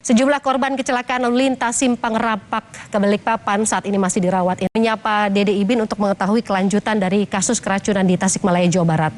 Sejumlah korban kecelakaan lalu lintas Simpang Rapak ke Balikpapan saat ini masih dirawat. Menyapa Dede Ibin untuk mengetahui kelanjutan dari kasus keracunan di Tasikmalaya, Jawa Barat.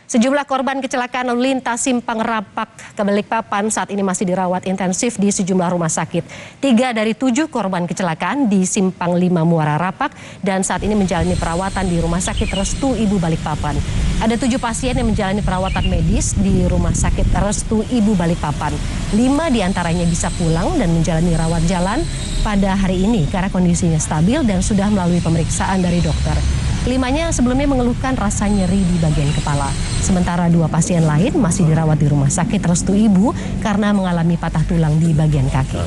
Sejumlah korban kecelakaan lalu lintas Simpang Rapak ke Balikpapan saat ini masih dirawat intensif di sejumlah rumah sakit. 3 dari 7 korban kecelakaan di Simpang 5 Muara Rapak dan saat ini menjalani perawatan di Rumah Sakit Restu Ibu Balikpapan. Ada 7 pasien yang menjalani perawatan medis di Rumah Sakit Restu Ibu Balikpapan. 5 diantaranya bisa pulang dan menjalani rawat jalan pada hari ini karena kondisinya stabil dan sudah melalui pemeriksaan dari dokter. 5-nya sebelumnya mengeluhkan rasa nyeri di bagian kepala. Sementara 2 pasien lain masih dirawat di Rumah Sakit Restu Ibu karena mengalami patah tulang di bagian kaki.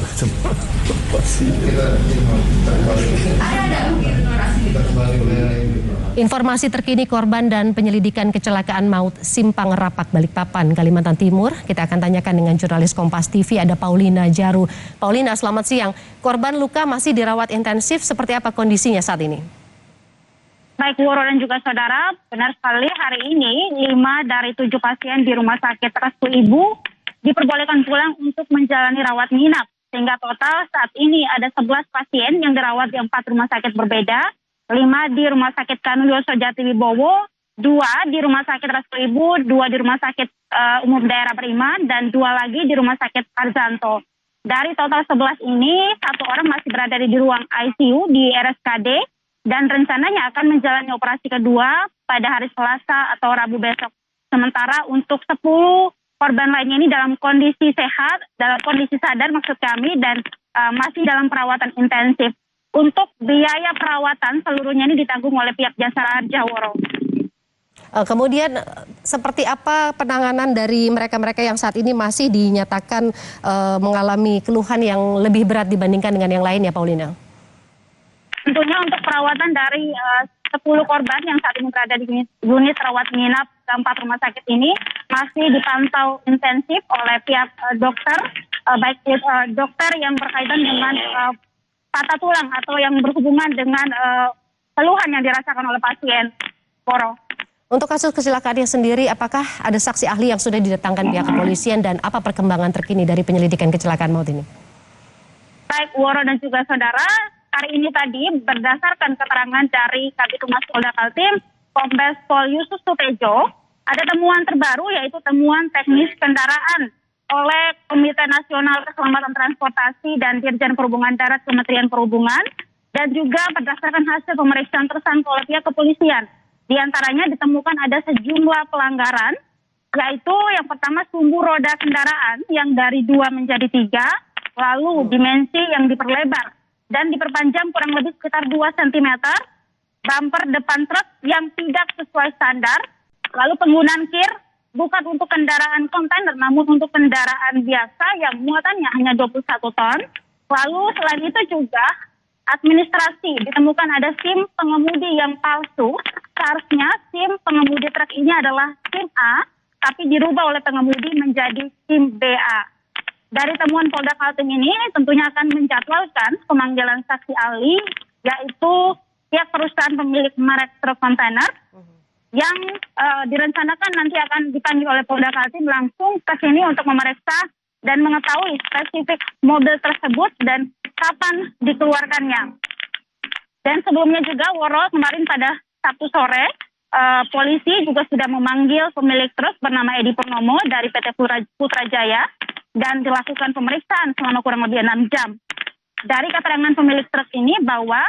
Informasi terkini korban dan penyelidikan kecelakaan maut Simpang Rapak Balikpapan, Kalimantan Timur. Kita akan tanyakan dengan jurnalis Kompas TV, ada Paulina Jaru. Paulina, selamat siang. Korban luka masih dirawat intensif, seperti apa kondisinya saat ini? Baik, Woro dan juga saudara, benar sekali hari ini 5 dari 7 pasien di Rumah Sakit Restu Ibu diperbolehkan pulang untuk menjalani rawat inap. Sehingga total saat ini ada 11 pasien yang dirawat di 4 rumah sakit berbeda, 5 di Rumah Sakit Kanuyoso Jatiwibowo, 2 di Rumah Sakit Restu Ibu, 2 di Rumah Sakit Umum Daerah Prima, dan 2 lagi di Rumah Sakit Arzanto. Dari total 11 ini, 1 orang masih berada di ruang ICU di RSKD, dan rencananya akan menjalani operasi kedua pada hari Selasa atau Rabu besok. Sementara untuk 10 korban lainnya ini dalam kondisi sehat, dalam kondisi sadar maksud kami, dan masih dalam perawatan intensif. Untuk biaya perawatan seluruhnya ini ditanggung oleh pihak Jasara Harja, Woro. Kemudian seperti apa penanganan dari mereka-mereka yang saat ini masih dinyatakan mengalami keluhan yang lebih berat dibandingkan dengan yang lain ya, Paulina? Tentunya untuk perawatan dari 10 korban yang saat ini berada di unit rawat inap 4 rumah sakit ini masih dipantau intensif oleh pihak dokter, baik dokter yang berkaitan dengan patah tulang atau yang berhubungan dengan keluhan yang dirasakan oleh pasien. Poro. Untuk kasus kecelakaannya sendiri, apakah ada saksi ahli yang sudah didatangkan pihak kepolisian dan apa perkembangan terkini dari penyelidikan kecelakaan maut ini? Baik, Woro dan juga saudara, hari ini tadi berdasarkan keterangan dari Kabid Humas Polda Kaltim, Kombes Pol Yusuf Sutejo, ada temuan terbaru yaitu temuan teknis kendaraan oleh Komite Nasional Keselamatan Transportasi dan Dirjen Perhubungan Darat Kementerian Perhubungan, dan juga berdasarkan hasil pemeriksaan tersangka oleh pihak kepolisian. Di antaranya ditemukan ada sejumlah pelanggaran, yaitu yang pertama sumbu roda kendaraan yang dari 2 menjadi 3, lalu dimensi yang diperlebar dan diperpanjang kurang lebih sekitar 2 cm, bumper depan truk yang tidak sesuai standar, lalu penggunaan kir bukan untuk kendaraan kontainer namun untuk kendaraan biasa yang muatannya hanya 21 ton. Lalu selain itu juga administrasi, ditemukan ada SIM pengemudi yang palsu. Seharusnya SIM pengemudi truk ini adalah SIM A, tapi dirubah oleh pengemudi menjadi SIM BA. Dari temuan Polda Kaltim ini tentunya akan menjadwalkan pemanggilan saksi ahli, yaitu pihak perusahaan pemilik merek truk kontainer yang direncanakan nanti akan dipanggil oleh Polda Kaltim langsung ke sini untuk memeriksa dan mengetahui spesifik mobil tersebut dan kapan dikeluarkannya. Dan sebelumnya juga, Woro, kemarin pada Sabtu sore, polisi juga sudah memanggil pemilik truk bernama Edi Purnomo dari PT Putrajaya dan dilakukan pemeriksaan selama kurang lebih 6 jam. Dari keterangan pemilik truk ini bahwa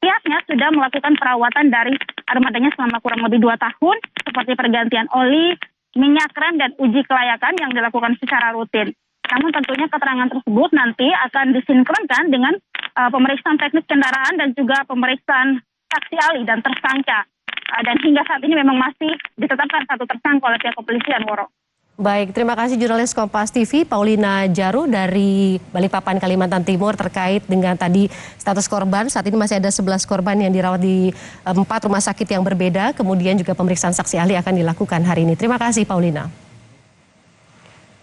pihaknya sudah melakukan perawatan dari armadanya selama kurang lebih 2 tahun, seperti pergantian oli, minyak rem, dan uji kelayakan yang dilakukan secara rutin. Namun tentunya keterangan tersebut nanti akan disinkronkan dengan pemeriksaan teknis kendaraan dan juga pemeriksaan saksi ahli dan tersangka. Dan hingga saat ini memang masih ditetapkan 1 tersangka oleh pihak kepolisian, Woro. Baik, terima kasih jurnalis Kompas TV Paulina Jaru dari Balikpapan, Kalimantan Timur terkait dengan tadi status korban. Saat ini masih ada 11 korban yang dirawat di 4 rumah sakit yang berbeda. Kemudian juga pemeriksaan saksi ahli akan dilakukan hari ini. Terima kasih Paulina.